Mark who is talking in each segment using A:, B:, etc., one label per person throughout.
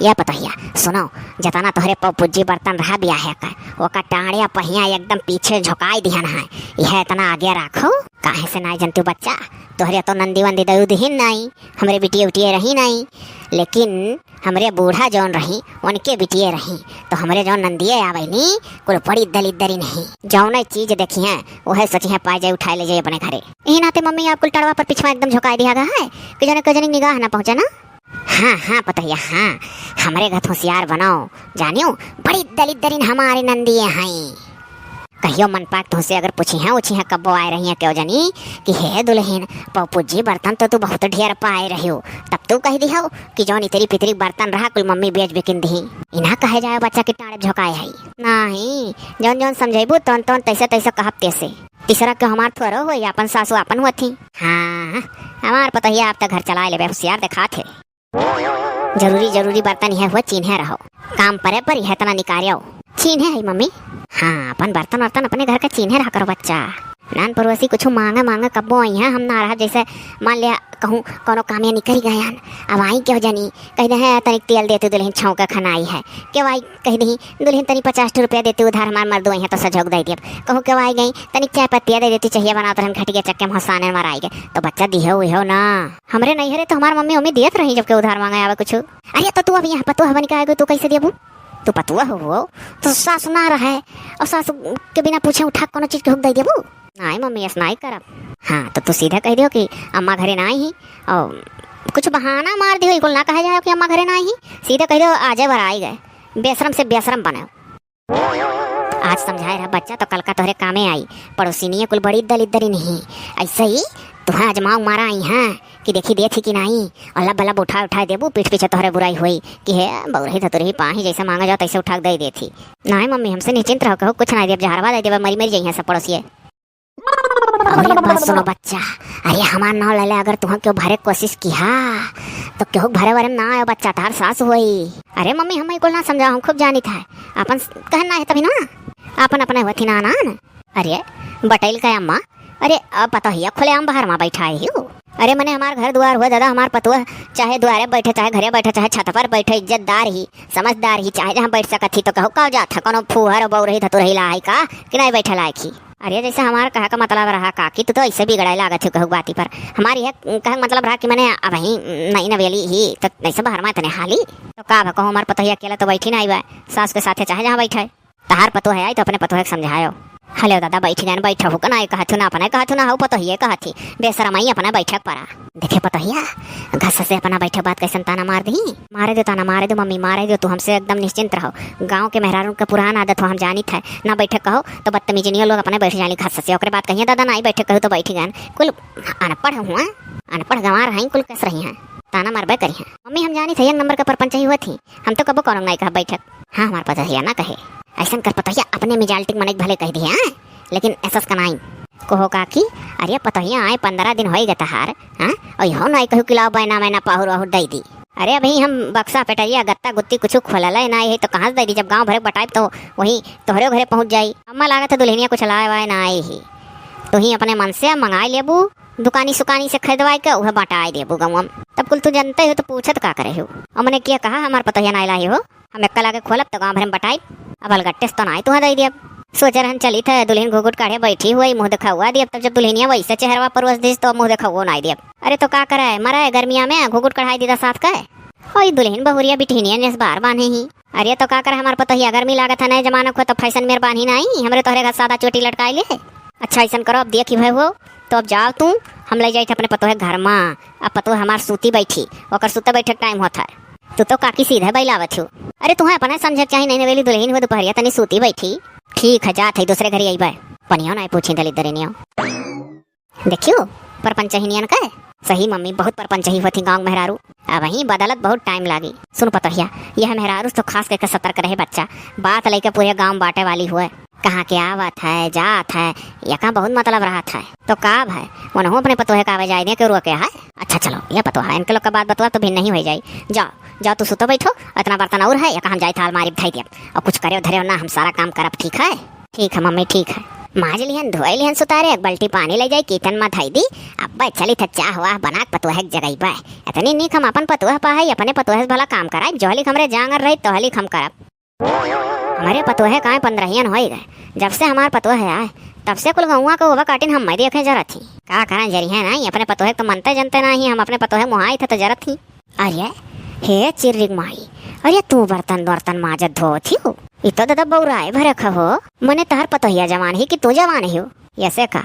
A: या पतहिया सुनो, जतना तोहरे पुज्जी बर्तन रहा बिया है का ओका टांड़िया पहिया एकदम पीछे झुकाई दिहन है, यह इतना आगे रखो। काहे से ना जनतु बच्चा, तोहरे तो नंदी वंदी दऊ दिहिन नहीं, हमरे बिटिया उटिया रही नहीं, लेकिन हमरे बूढ़ा जौन रही उनके बिटिया रही, तो हमरे जौन नंदिये आवेनी कुल बड़ी दलिदरी नहीं, जौन चीज देखी है वह सोची है पाए जाए उठाए ले जाए अपने घरे। यही नाते मम्मी आप कुल टड़वा पर पिछवा एकदम झुकाई दिया गया है कि जने कजनी निगाह ना पहुंचे ना। हाँ हाँ पतैया हाँ, हमारे घर होशियार बनाओ, जानियो बड़ी दलिदरीन हमारे नंदिये हैं। कहियो मन पाक तुमसे अगर पूछी है उछी है कब्बो आए रही है क्यों जानी कि हे दुल्हन पपुजी बर्तन तो तू बहुत ढेर पाए रही हो, तब तू कह दी हो कि जौन इतरी पितरी बर्तन रहा कुल मम्मी बेच बिकिन दी, इना कहे जाए बच्चा के टाड़े झोंकाए है नहीं, जौन जौन समझेबू तौन तौन तैसे तैसे कहब तैसे। तीसरा क्यों हमार थोरो हो या अपन सासू अपन हुआ थी। हाँ हमार पतैया आप तक घर चलाए ले होशियार देखा थे। जरूरी जरूरी बर्तन यह हुआ चिन्हे रहो, काम परे पर यह तना निकारियो चिन्हे है मम्मी। हाँ अपन बर्तन वर्तन अपने घर का चिन्हे रहा करो बच्चा, नान पड़ोसी कुछ मांगा मांगा कब्बो आई है हम ना रहा, जैसे मान लिया कहूँ कोनो कामिया निकल गए हैं अब आई क्यों जानी कह दे है तनिक तेल देते दुल्हन छाँव का खाना आई है क्यों आई कह दी दुल्हन तनी 50 रुपया देते उधार हमार मर्द आई है तो सजोग दे दिए कहूँ क्यों आई गई तनिक चाय पत्तियाँ दे देती चाहिए बना तो घटिया चक्के में हंसाने मार आई गए तो बच्चा दिहो हो ना हमरे नहीं हरे तो हमार मम्मी मम्मी दियत रही जबकि उधार मांगे आवे कुछ। अरे तो तू अब यहाँ पतुआ बन के आएगा तू कैसे दिया तू पतुआ हो तो सासु ना रहा है और सासु के बिना पूछे उठा कोनो चीज के हुक दे देबू नहीं मम्मी ऐसा नहीं करब। हाँ तो तू सीधा कह दियो कि अम्मा घरे ना आई और कुछ बहाना मार दियो, इकुल ना कहा जाए कि अम्मा घरे ना आई, सीधा कह दियो आजे बर आई गए बेशरम से बेशरम बने। आज समझाए रहा बच्चा तो कल का तोहरे कामे आई, पड़ोसिनिया कुल बड़ी दलिदरी नहीं ऐसे ही तुम्हें अजमाऊ मारा आई हाँ कि देखी दे थी कि नहीं और लब लब उठा देबू पीठ पीछे तोहरे बुराई हुई कि है बउरही धतुरही पाही जैसे मांगा जाओ तैसे उठा दे थी। नहीं मम्मी हमसे निश्चिंत रहो, कहो कुछ नहीं देव जहरवा दे देव मरी मरी जाइए सब पड़ोसिए। बात सुनो बच्चा, अरे हमार नाव ले ले अगर तुम क्यों भरे कोशिश किया तो क्यों भरे वरे ना आयो बच्चा तार सास हुई। अरे मम्मी हम को ना समझा हम खूब जानी था अपन कहना है तभी ना अपन अपने हुआ ना ना। अरे बटैल का अम्मा, अरे अब पता ही खुले आम बाहर में बैठा है हो। अरे मैंने हमार घर द्वार हुआ दादा हमार पतुआ चाहे द्वारे बैठे चाहे घरे बैठे चाहे छत पर बैठे इज्जतदार ही समझदार ही चाहे जहाँ बैठ सकत थी तो कहू का जाता कोनो फूहर बऊ रही तो रही लाई का कि नहीं बैठे लायक ही। अरे जैसे हमारा कहा का मतलब रहा काकी तो ऐसे बिगड़ाई लागत है कहू बाती पर हमारी है कहा मतलब रहा कि मैंने अब ही नई नवेली ही तो ऐसे बाहर में इतने हाली तो का कहो हमारे पतोही अकेला तो बैठी नहीं बा सास के साथ चाहे जहाँ बैठे तहार पतो है आई तो अपने पतो समझायो। हेलो दादा बैठी जान बैठा हो ना कहा थू ना अपने कहा थू ना हो पतो ही कहा थी बेसरमाई अपना बैठक पड़ा देखे पतो हिया घस से अपना बैठक बात कैसे ताना मार दी मारे दो ताना मारे दो मम्मी मारे दो तू हमसे एकदम निश्चिंत रहो। गाँव के मेहरारू का पुराना आदत हो हम जानी था ना बैठक कहो तो बदतमीजी नहीं लोग अपने बैठ जानी घस से ओकरे बात कहिए दादा ना बैठक कहो तो बैठी गए कुल अनपढ़ हुआ अनपढ़ गंवा रही कुल कस रही हैं ताना मारबे करी हैं। मम्मी हम जानी थी एक नंबर का परपंच ही हुआ थी हम तो कबो करो नहीं कहा बैठक। हाँ हमारे पता है ना कहे ऐसा कर पता अपने मिजाल्टिक मन भले कह दिए लेकिन ऐसा कनाई कहो काकी अरे पतहिया आए 15 दिन हो गए तहार हाँ और हो नहीं कहू कि लाओ बैना मैना पाहुर वाहुर दे दी। अरे अभी हम बक्सा पेटरिया गत्ता गुत्ती कुछ खोलल है ना ये तो कहाँ से दे दी जब गांव भरे बटाई तो वही तोहरे घरे पहुंच जाई। अम्मा लागत है दुल्हनिया कुछ लाए वाए ना आई ही तो ही अपने मन से मंगाई लेबू दुकानी सुकानी से खरीदवाई के वह बटाई देबू गाँव तब कुल तू जनते हो तो पूछत का करे हो। हमने क्या कहा हमारे पतहिया ना लाई हो हम एक लाके खोलब तो गाँव भरे में बटाई अब अलगट्टे तो ना तुह दे दिया सोच रहन चली था दुल्हन घुघुट काढ़े बैठी हुई मुँह दिखा हुआ दिया तब जब दुल्हनिया वैसे चेहरवा परवस दी तो मुँह दिखा हुआ ना दिया। अरे तो का करे है मरा है गर्मिया में घुघुट कढ़ाई दीदा साथ का और दुल्हन बहुरिया बिठनिया ने बार बांधे ही। अरे तो का करे हमारे पता ही गर्मी लागत है नए जमाना को तो फैशन मेरे बांधी नहीं हमरे तोहरे घर सादा चोटी लटकाई ले। अच्छा ऐसा करो अब देखी भाई हो तो अब जाओ तू हम ले जाए अपने पतो है घर में अब पतो हमार सूती बैठी और सुते बैठे टाइम होता है तू तो काकी सीधे बैलावत हो। अरे तुम्हें अपने समझ चाहे नहीं नवेली दुल्हन हुआ दोपहरिया तनी सूती बैठी ठीक है जात है दूसरे घर आई बाय पनियो ना पूछी दलिदरिनियो देखियो परपंच ही नियन का सही मम्मी बहुत परपंच ही होती गाँव मेहरारू अब वही बदलत बहुत टाइम लागी। सुन पतोहिया यह मेहरारू तो खास करके सतर्क रहे बच्चा बात लेकर पूरे गाँव बांटे वाली हुए कहाँ के आवत है जात है यहाँ बहुत मतलब रहा था तो काब है उन्होंने अपने पतोहे का आवे जाए के रोके है। अच्छा चलो यह पतो है इनके लोग का बात बतवा तो भी नहीं हो जाए जाओ जाओ तू सुतो बैठो इतना बर्तन और है या हम जाए था अलमारी बिठाई दिया और कुछ करे धरे ना हम सारा काम करब ठीक है मम्मी ठीक है माज लिहन धोई लिहन सुतारे एक बाल्टी पानी ले जाई किचन में धई दी अब्बा चली था चाह हुआ बना पतुआ जगई बा इतनी नीक हम अपन पतुआ पाई अपने पतुआ से भला काम कराए जोहली हमरे जांगर रही तोहली हम करब हमारे पतुआ काहे 15 हो गए जब से हमार पतुआ आए तब से कुल गौवा को होगा काटिन हम मैं देखे जरा थी का करा जरी है नहीं अपने पतोहे तो मनते जनते नहीं हम अपने पतोहे मुहाई थे तो जरा थी अरे हे चिर्रिक माई अरे तू बर्तन बर्तन माजत धो थी हो इतो दादा बौराए भरे खहो मने तहर पतोहिया जवान ही कि तू जवान ही हो ऐसे का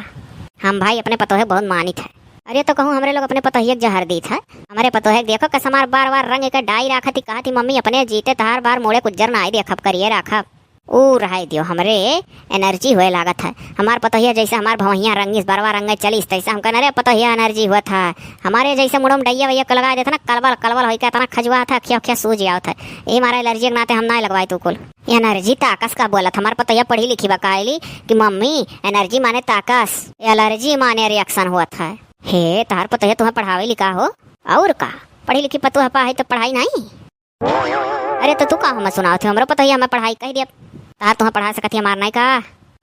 A: हम भाई अपने पतोहे बहुत मानी थे अरे तो कहूँ हमरे लोग अपने पतोहिया जहर दी था हमारे पतोहे देखो कसमार बार बार रंग का डाई रखा थी कहा थी मम्मी अपने जीते तहार बार मोड़े कुजर ना आई देखब करिए रखब ओ रहा दियो हमरे एनर्जी हुए लागत है हमार पतोहिया जैसे हमार भवैया रंगीस बरवा रंग चलीस तैसा हम कहना रे पतोहिया एनर्जी हुआ था हमारे जैसे मुड़म डैया वैया को लगा देता ना कलबल कलबल हो इतना खजुआ था खिया खिया सूझ गया था ये हमारा एलर्जी के नाते हम ना लगवाए तू कुल एनर्जी ताकस का बोला हमारे पतोहिया पढ़ी लिखी बकायली कि मम्मी एनर्जी माने ताकस एलर्जी माने रिएक्शन हुआ था हे तार पतोहिया तुम्हें पढ़ावे लिखा हो और का पढ़ी लिखी पतोहा पाई तो पढ़ाई नहीं अरे तो तू का हम सुनाओ थे हमरो पतोहिया हमें पढ़ाई कह दिया तार तुम्हें पढ़ा सकती है मारना का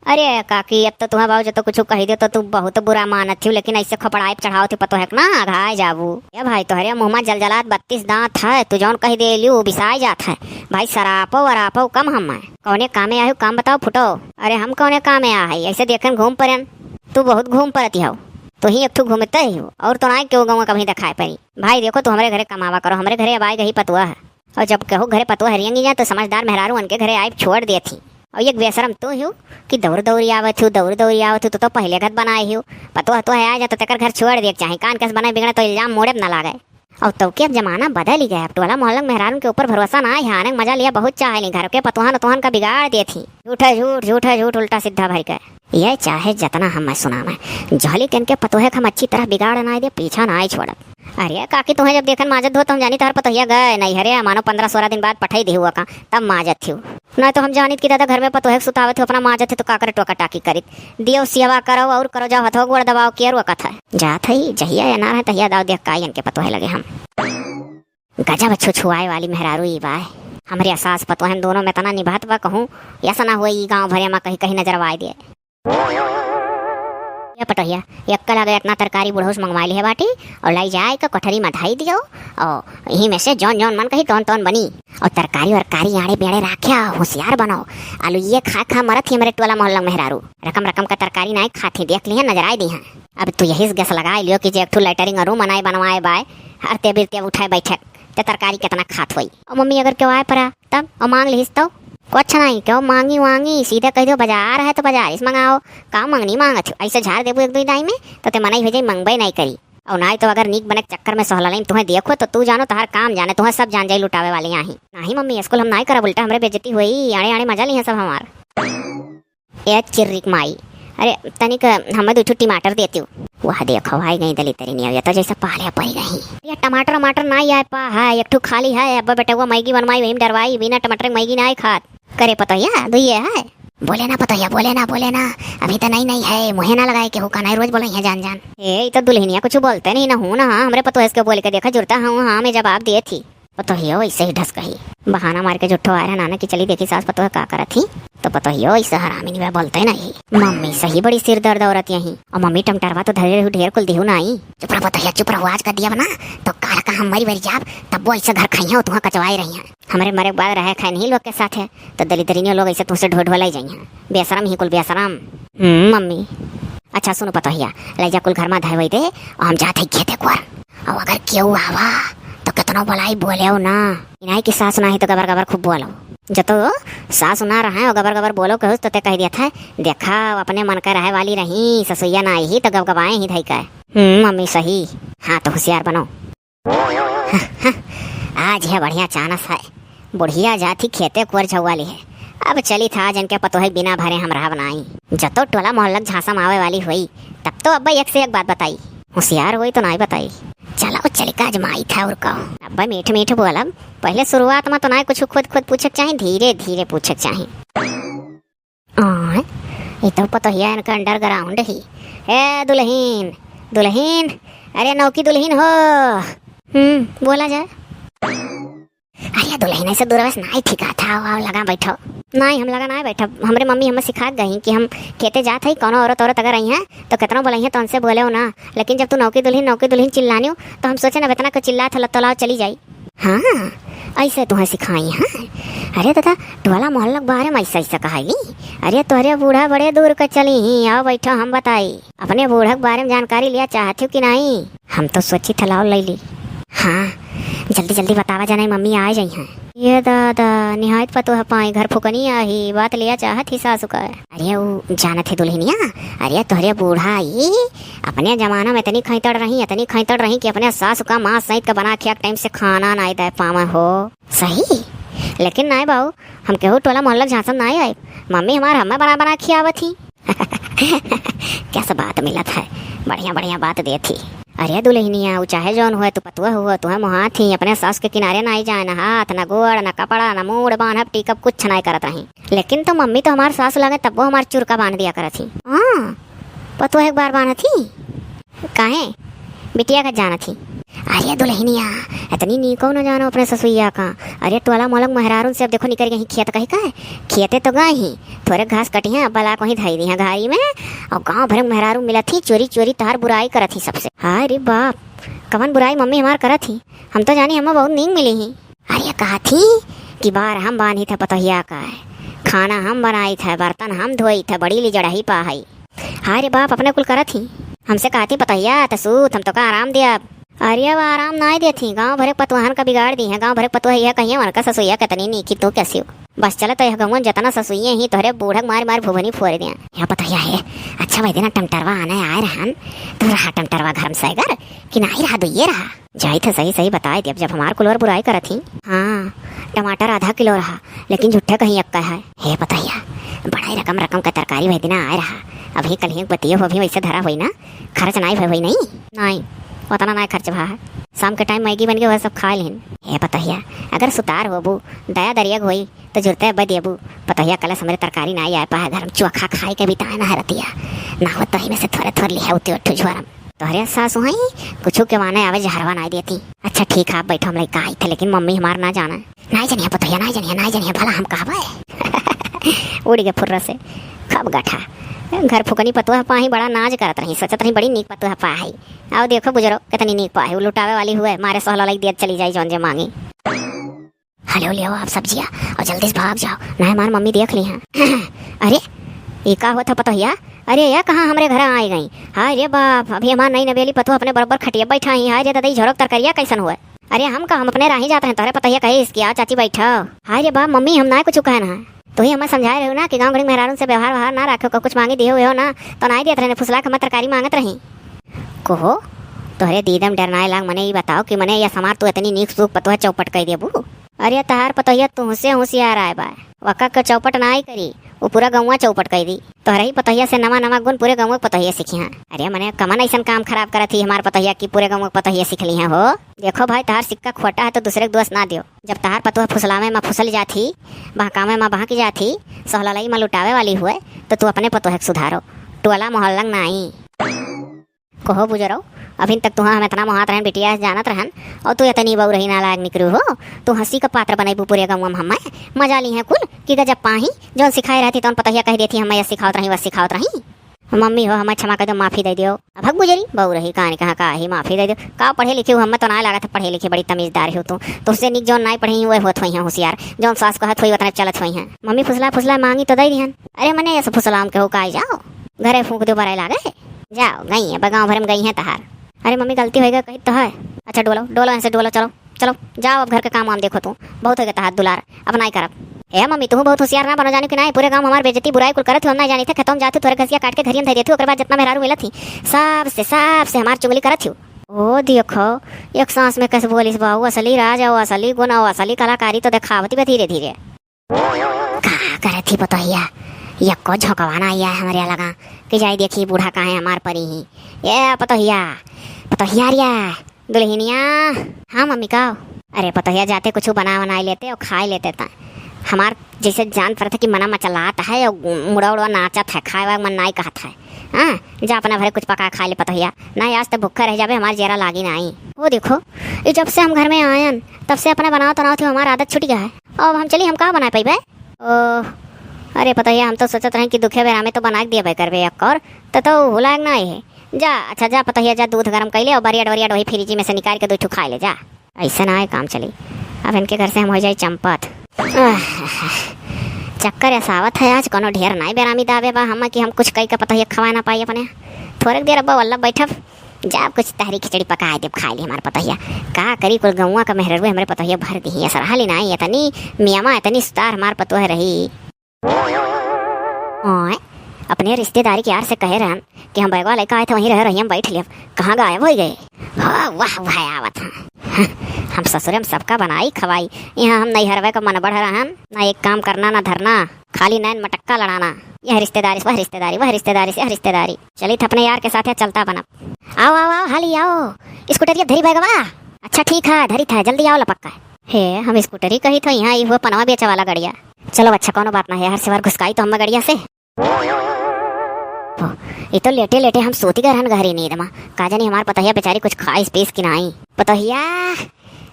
A: अरे काकी अब तो तुम्हें बाबू जो तो कुछ कही दे तो तू बहुत बुरा मानत थी लेकिन ऐसे खपड़ाई चढ़ाओ थी पतो है ना घाय जाबू ये भाई तोहरे मुँह में जलजलात 32 दांत है तू जौन कही दे लियो बिसाई जात है भाई सरापो वरापो कम हम कौने कामे आयो काम बताओ फुटो अरे हम कौने कामे आ है ऐसे देखन घूम परन तू बहुत घूम परती हो तो ही एक ठू घूमते ही हो और तो ना क्यों गाँव कभी दिखाए पड़ी भाई देखो तू हमारे घरे कमावा करो हमारे घरे अब आए गई पतुआ है और जब कहो घरे पतुआ हरियंगी जाए तो समझदार मेहरारू उनके घरे आए छोड़ दिए थी और एक बेशरम तो हो कि दौड़ दौड़ी आवत हो दौड़ दौड़ी आवत हो तो पहले घर बनाए हो पतुआ तो है आ जा तो तेकर घर छोड़ दिए चाहे कान कैसे बनाए बिगड़ा तो इल्जाम मोड़े ना लागे और तो के अब जमाना बदल ही गया अब टोला मोहल्ला मेहरारू के ऊपर भरोसा ना है आने मजा लिया बहुत चाहे नहीं घर के पतुहन तुहन का बिगाड़ दिए थी झूठा झूठ झूठा झूठ उल्टा सीधा भर के यह चाहे जितना हम सुना मैं जहली के पतोहे हम अच्छी तरह बिगाड़ ना दे पीछा ना आई छोड़ अरे काकी तुम्हें जब देखन माजत धो तो हम जानी तार पतोहिया गए नहीं हरे मानो 15-16 दिन बाद पठाई दे हुआ का तब माजत थी नहीं तो हम जानित कि दादा घर में पतोहे सुतावत हो अपना माजत थे तो काकर टोका टाकी करित दियो सेवा करो और करो जाओ हथो गोड़ दबाओ केर वो कथा जात है जहिया या ना है तहिया दाव देख काई इनके पतोहे लगे हम गजब छुछुआए वाली मेहरारू ई बाय हमारे सास पतोहे हम दोनों में तना निभात बा कहूँ ऐसा ना हुआ गाँव भरे में कहीं कहीं नजर आए दिए ये पटोहिया एक कल अगर इतना तरकारी बुढ़ोस मंगवा ली है बाटी और लाई जाए का कोठरी में ढाई दियो और यही में से जौन जौन मन कही तौन तौन बनी और तरकारी और कारी आड़े बेड़े राख्या होशियार बनाओ आलू ये खा मरत ही मेरे टोला मोहल्ला मेहरारू रकम रकम का तरकारी ना खाती देख ली नजर आए दी हैं अब तू यही गैस लगा लियो कि एक ठू लाइटरिंग रूम बनाए बनवाए बाय हर तेबिर उठाए बैठक ते तरकारी कितना खात हुई और मम्मी अगर क्यों आए पड़ा तब और मांग लीस तो कुछ नहीं क्यों मांगी वांगी सीधे कह दो बाजार है तो बाजार इस मंगाओ काम मंगनी मांगत ऐसे झाड़ देबू एक दो दाई में तो ते मनाई हो जाए मंगबे नहीं करी और ना तो अगर नीक बने चक्कर में सोहला नहीं तुम्हें देखो तो तू जानो तहार काम जाने तुम्हें सब जान जाए लुटावे वाले यहाँ ही नहीं मम्मी स्कूल हम नहीं करा उल्टा हमारे बेइज्जती हुई आड़े आड़े मजा ली है सब हमार ये चिर्रिक माई अरे तनिक हमें 2 टमाटर देती हूँ वह देखो भाई गई दली तेरी नहीं तो जैसे पाले पड़ी गई ये टमाटर टमाटर नहीं आए पा है एक ठू खाली है अब बेटा वो मैगी बनवाई वही डरवाई बिना टमाटर मैगी ना खात करे पतोहिया दुइये है बोले ना पतोहिया बोले ना अभी तो नहीं है मुहे ना लगाए के हुक्का नहीं रोज बोले है जान जान ए तो दुल्हनिया कुछ बोलते नहीं ना हूँ ना हमरे पतोहे के बोल के देखा जुड़ता हूँ हाँ मैं जवाब दिए थी पतोहिया वैसे ही ढस कही बहाना मार के जुट्ठो आया नाना की चली देखी सास पतोह का करत थी तो पतोहिया वैसे हरामी नहीं बोलते नहीं मम्मी सही बड़ी सिर दर्द औरत यही और मम्मी टमटरवा तो धरे ढेर कुल दिहू नहीं चुप रहो पतोहिया चुप रहो आज का दिया बना तो काल का हम मरी बरी जाब तब वो ऐसे घर खाई हो तुहा कचवाई रही है हमारे मरे बाद रहे खाए नहीं लोग के साथ है तो दलितरीनियों लोग ऐसे तुमसे ढो ढोलाई जाइए बेशरम ही कुल बेशरम मम्मी अच्छा सुनो पतोहिया ले जा कुल घर में धरवाई दे और हम जाते खेते को और अगर क्यों आवा तो कितना बोलाई बोले हो ना इनाई की सास ना ही तो गबर गबर खूब बोलो जो तो सास ना रहा है और गबर गबर बोलो कहूँ तो ते कह दिया था देखा अपने मन का रहे वाली रही ससुईया ना ही तो गबगबाए ही धई का मम्मी सही हाँ तो होशियार बनो आज है बढ़िया चानस है बुढ़िया जाती खेते कुर झवाली है अब चली था जिनके पतोहे बिना भरे हम रहा बनाई जब तो टोला मोहल्ला झांसा आवे वाली हुई तब तो अब्बा एक से एक बात बताई होशियार हुई तो नहीं बताई चलो चली का अजमाई था और कहो अब्बा मीठ मीठ बोला पहले शुरुआत में तो ना कुछ खुद पूछक चाहे धीरे धीरे पूछक चाहे ये तो पतोहिया इनका अंडरग्राउंड ही ए दुल्हीन दुल्हीन अरे नौकी दुल्हीन हो बोला जाए अरे दुल्हीन ऐसे दूरवस नहीं ठिका था लगा बैठो नहीं हम लगा ना बैठा, हमरे मम्मी हमें सिखा गई कि हम खेते जात है कोनो औरत औरत अगर आई हैं तो कितना बोलाई है तो उनसे बोले हो ना, लेकिन जब तू नौकी दुल्हन चिल्लानी हो तो हम सोचे ना बेतना को चिल्ला थला तलाव चली जाई। हाँ ऐसे तुम्हें सिखाई हैं। अरे दादा टोला मोहल्ला के बारे में ऐसा ऐसा कहाई। अरे तोहरे बूढ़ा बड़े दूर का चली ही, आओ बैठो हम बताई अपने बूढ़ा के बारे में जानकारी लिया चाहती हो कि नहीं। हम तो सोची थलाव ले ली। हाँ जल्दी जल्दी बतावा जाना मम्मी आ जाई हैं। ये दादा निहायत पतो है पाई घर फुकनी आही बात लिया चाहत ही सासु का। अरे वो जानत है दुल्हनिया, अरे तोहरे बूढ़ा आई अपने जमाना में इतनी खैतड़ रही कि अपने सासु का मांस सहित का बना के टाइम से खाना नहीं दे पावा हो। सही लेकिन नहीं बाबू हम केहू टोला मोहल्ला झांसन नहीं आए, मम्मी हमारा हमें बना खियावत थी। कैसा बात मिलत है, बढ़िया बढ़िया बात दे थी। अरे दुल्हनिया चाहे जौन हुए तू पतुआ हुआ तुम्हें मुहा थी अपने सास के किनारे ना जाए, ना हाथ ना गोड़ ना कपड़ा ना मूड बांधब टीकब कुछ नहीं करत रही। लेकिन तो मम्मी तो हमारे सास लगे तब वो हमारे चुरका बांध दिया करत थी। हाँ पतुआ एक बार बांधा थी काहे बिटिया का जाना थी। अरे दुल्हनिया इतनी नीको न जानो अपने ससुइया का। अरे टोला मोलक मेहरारून से अब देखो निकल गई खेत कहीं का खेते तो गए ही थोड़े घास कटी हैं बला को ही धई दी हैं घाई में, और गांव भर मेहरारू मिला थी चोरी चोरी तार बुराई करत थी सबसे। अरे बाप कवन बुराई मम्मी हमार करत थी, हम तो जानी हमें बहुत नींद मिली ही। अरे कहा थी कि बार हम बांधी थे पतोहिया का, खाना हम बनाई थे, बर्तन हम धोई थे, बड़ी ली जड़ही पाई। अरे बाप अपने कुल करत थी, हमसे कहा थी पतोहिया तसूत हम तो का आराम दिया। अरे अब आराम नहीं देती, गांव भरे पतवाहन का बिगाड़ दी है। गांव भरे पतुआ कहिए उनका ससुइया कितनी नीकी तू कैसी हो। बस चले तो यह गवन जतना ससुइये ही तोहरे बूढ़क मार भुवनी फोड़ दिया। यह पतुआ है अच्छा भाई देना टमटरवा आने आए रहन तो रहा टमटरवा घर में सैगर कि नहीं रहा दुइये रहा जाई थे सही सही बताए दी। अब जब हमार कुलवर बुराई करत थी। हाँ टमाटर आधा किलो रहा लेकिन झुट्ठे कहीं अक्का है। हे पतुआ बड़ा रकम रकम का तरकारी भाई दिना आए रहा, अभी कल ही बतियो अभी वैसे धरा हुई ना, खर्च नहीं हुई नहीं उतना ना खर्च भा है। शाम के टाइम मैगी बन के वह सब खा लेन। हे पतहिया अगर सुतार होबू दया दरिया होई तो जुड़ते बदेबू। पतहिया कल हमारे तरकारी ना आए पाए घर में चोखा खाए के बिताए ना रतिया ना हो तो ही में से थोड़े थोड़े लिया उते उठ झोरम तोहरे सासु हई कुछ के माने आवे जहरवा नहीं देती। अच्छा ठीक है आप बैठो हम लइका आई थे लेकिन मम्मी हमार ना जाना नहीं जानिए पतहिया नहीं जानिए भला हम कहबे उड़ गए फुर्र से खब गठा घर फुकनी पतुआ पाही बड़ा नाज करत रही, सोचत रही बड़ी नीक पतुआ पाही। आओ देखो बुजरो कितनी नीक पाही, वो लुटावे वाली हुए मारे सोहला लाई दिया चली जाई जौन जे मांगी। हेलो ले आओ आप सब्जियां और जल्दी से भाग जाओ ना हमार मम्मी देख ली हैं। अरे ये का हुआ था पतुआ, अरे यह कहाँ हमारे घर आई गई। हाय रे बाप अभी हमार नई नवेली पतुआ अपने बराबर खटिया बैठा ही। हाय रे दादा झोरक तरकरिया कैसन हुआ। अरे हम का हम अपने राही जाते हैं तोहरे पतुआ कहे इसकी आओ चाची बैठो। हाय रे बाप मम्मी हम ना कुछ कहना है तो ही हमें समझाए रहे हो ना कि गांव गड़ी मेहरारून से व्यवहार ना रखो, कुछ मांगे दिए हुए हो ना तो नहीं दिया फुसला के मैं तरकारी मांगत रही। कोहो तोहरे दीदम डरनाए लाग मने ये बताओ कि मने या समार तू इतनी नीक सूख पतुआ चौपट कह देबू। अरे तहार पतोहिया तुहसे होशियार आए बा वक्का का चौपट ना ही करी वो पूरा गौवा चौपट कह दी। तोहरा ही पतोहिया से नवा गुण पूरे गाँव पतोहिया सीखी हैं। अरे मने कमन ऐसा काम खराब करत थी हमार पतोहिया की पूरे गाँव पतोहिया सीख ली हैं हो। देखो भाई तहार सिक्का खोटा है तो दूसरे को दोष ना दियो। जब तहार पतुआ फुसलावे में फुसल जाती बहकावे में बहक जाती सोहलाई में लुटावे वाली हुए तो तू अपने पतोहे सुधारो टोला मोहल्ला नहीं कहो बुजरो। अभी तक तुहा हम इतना मुहात रहन बिटिया जानत रहन और तू इतनी बहु रही ना लायक निकलू हो। तू हंसी का पात्र बनाई पूरे गाँव में हमें मजा ली है कुल कि गजब पाही जो सिखाई रहती तो पतोहिया कह देती हमें सिखावत रही बस सिखावत रही। मम्मी हो हमें क्षमा कर दो माफी दे दियो। अब भग गुजरी बहु रही कहानी कहाँ का ही माफी दे दो का पढ़े लिखे हो हमें तो ना लगा था पढ़े लिखे बड़ी तमीजदार हो तू तुझसे निक जो नहीं पढ़ी हुए होत हुई हैं होशियार जो सास कहत हुई उतना चलत हुई हैं। मम्मी फुसला मांगी तो दई दिहन। अरे मने ऐसे फुसलाम के हो का जाओ घरे फूक दो बराई लागे जाओ गई है गाँव भर में गई है तहार। अरे मम्मी गलती होगा कही तो है। अच्छा डोलो ऐसे डोलो चलो जाओ अब घर के काम देखो तू बहुत हो गया तहार दुलार अब नहीं करब। ए मम्मी तू बहुत होशियार ना बनो जाने कि नहीं पूरे गांव हमारे बेइज्जती बुराई कुल करत हो हम नहीं जानी थे खतम जाती थोड़े घसिया काट के घरियन धरी थी ओकर बाद जितना मेहरारू मिलत थी सब से हमार चुगली करत थी। ओ देखो एक सांस में कैसे बोलिस बाबू असली राज हो असली गुण हो असली कलाकारी तो दिखावती बे धीरे धीरे कहा करे थी पतोहिया ये को झोंकवाना आया है हमारे लगा कि जाई देखी बूढ़ा कहाँ है हमार परी ही ये पतोहिया रिया दुल्हनिया। हाँ मम्मी का अरे पतोहिया जाते कुछ बना लेते और खा लेते था हमार जैसे जान पड़ा था कि मना मचलाता है और मुड़ा नाचत है खाए वाग मन नहीं कहता है। हाँ जा अपना भरे कुछ पका खा ले पतोहिया नहीं आज तो भूखा रह जावे हमारी जेरा लागी नहीं। वो देखो ये जब से हम घर में आयन तब से अपना बनाओ तनाव थी हमारी आदत छूट गया है। अब हम चलिए हम कहाँ बना पाई ओह, अरे पता है हम तो सोचत रहे कि दुखे बेरा में तो बना के दिया करबे एक और तो भुलाएग ना है। जा अच्छा जा पता है जा दूध गर्म कैले और बरियाड बरियाड वही फ्रिज में से निकाल के 2 ठो खा ले जा। ऐसा ना है काम चली। अब इनके घर से हम हो जाए चंपत। चक्कर ऐसा आवत है आज कोनो ढेर नहीं बेरामी दावे बा हम कि हम कुछ कई का पता है खवा ना पाई अपने। थोड़े देर अब्बा वल्लभ बैठब जा कुछ तहरी खिचड़ी पकाए देव खा ली हमारे पता है का करी कुल गौवा का मेहरवे हमारे पता है भर दी है सरहाली नहीं इतनी मियामा इतनी सुतार हमार पतो है रही। ओए अपने रिश्तेदारी के यार से कहे रहन कि हम बैगवा लेकर आए थे वहीं रह रही हम बैठ लिया कहाँ गायब हो गए। हाँ वाह वाह आवत हैं हम ससुरे में सबका बनाई खवाई यहाँ हम नहीं हरवे का मन बढ़ रहन ना एक काम करना ना धरना खाली नैन मटक्का लड़ाना यह रिश्तेदारी वह रिश्तेदारी वह रिश्तेदारी से रिश्तेदारी चली अपने यार के साथ चलता बना। आओ आओ आओ हाली आओ स्कूटरिया धरी बैगवा। अच्छा ठीक है धरी था जल्दी आओ लपक्का हे हम स्कूटरी कही तो यहाँ वो पनवा बेचा वाला गड़िया। चलो अच्छा कोनो बात ना है हर सेवार घुसकाई तो हम गड़िया से ये तो लेटे लेटे हम सोती गए रहन गहरी नींद में का जानी हमार पतहिया बेचारी कुछ खाइस पीस की नहीं। पतहिया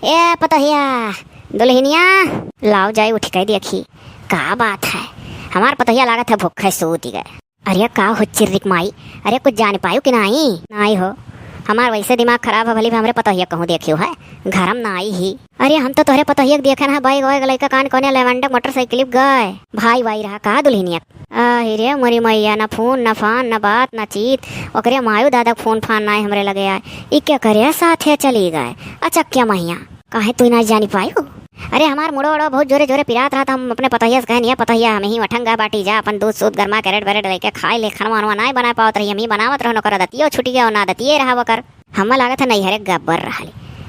A: ए पतहिया दुल्हनिया लाओ जाए उठ के देखी का बात है हमार पतहिया लागत है भूखे सोती गए। अरे का हो चिर्रिक माई अरे कुछ जान पायो कि नहीं हो हमार वैसे दिमाग खराब है भली हमरे पतहिया कहूँ देखियो है घरम ना आई ही। अरे हम तो तोहरे पतहिया देखे ना बाइक वाइक लड़का कान कोने लेवेंडर मोटरसाइकिल गए भाई वाई रहा का दुल्हनिया रे मोरी मैया न फोन न फान न बात न चीत ओकरे मायू दादा फोन फान ना हमरे लगे आए ई क्या करे साथे चली गए। अच्छा क्या मैया काहे तू ना जानी पायो। अरे हमार मुड़ो उड़ो बहुत जोरे जोरे पिरात रहा था हम अपने पतहिया से कहनी पतहिया हम ही वठंगा बाटी जा अपन दूध सूद गरमा कैरेट बैरेट लेके खाए ले खाना वानवा नहीं बना पावत रही हम ही बनावत रहो नकर दतियो छुटी गया ना दतिये रहा वकर हम लागत है नहीं हरे गब्बर रहा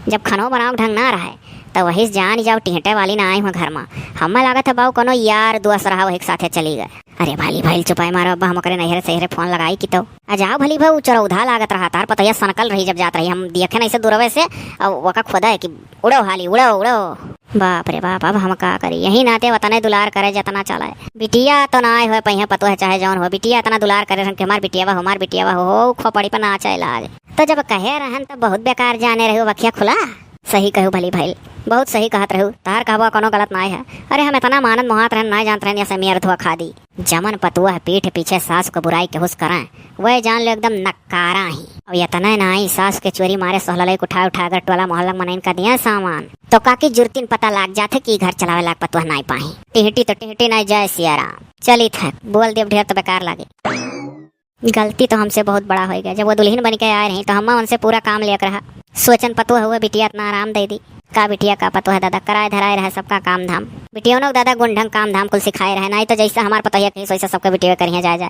A: जब खानो बनाओ ढंग ना रहा तो वही जान जाओ टिहटे वाली ना आई हूँ घर में हम लागत है बाऊ कोनो यार दुआस रहा वही साथे चली गए। अरे भाली भाई चुपाई मारो अब्बा हम करे नहरे सहरे फोन लगाई की तो आ जाओ भली भाऊ चरौधा लागत रहा तार पतहिया सनकल रही जब जात रही हम देखे नहीं से दूरवे से और वका खोदा है कि उड़ो हाली उड़ो उड़ो बाप रे बाप अब हम का करी यही नाते वतने दुलार करे जतना चला है बिटिया तो ना हो पहिया पतो है चाहे जौन हो बिटिया इतना दुलार करे कि हमार बिटिया हो खोपड़ी पर ना चला आगे तो जब कहे रहन तो बहुत बेकार जाने रहे वखिया खुला सही कहू भली भाई बहुत सही कहत रहू तार कहबा कोनो गलत ना है। अरे हम इतना मानत मोहात रहन ना जानत रहन जैसे मेर धुआ खा दी जमन पतुआ पीठ पीछे सास को बुराई के हुस करें वह जान लो एकदम नकारा ही और इतना ना ही सास के चोरी मारे सोहलई उठा उठा कर टोला मोहल्ला मनाइन का दिया सामान तो काकी जुर्तिन पता लाग जाते कि घर चलावे लाग पतुआ नहीं पाही टिहटी तो टिहटी नहीं जाए सियाराम चली था बोल देव ढेर तो बेकार लागे। गलती तो हमसे बहुत बड़ा हो गया जब वो दुल्हन बन के आए रही तो हम उनसे पूरा काम लेकर रहा सोचन पतो हुआ बिटिया इतना आराम दे दी का बिटिया का पतो है दादा कराए धराए रहे सबका काम धाम बिटिया दादा गुंढंग काम धाम कुल सिखाए रहे नहीं तो जैसा हमारे पतो है कहीं वैसा सबका बिटिया करिए जाए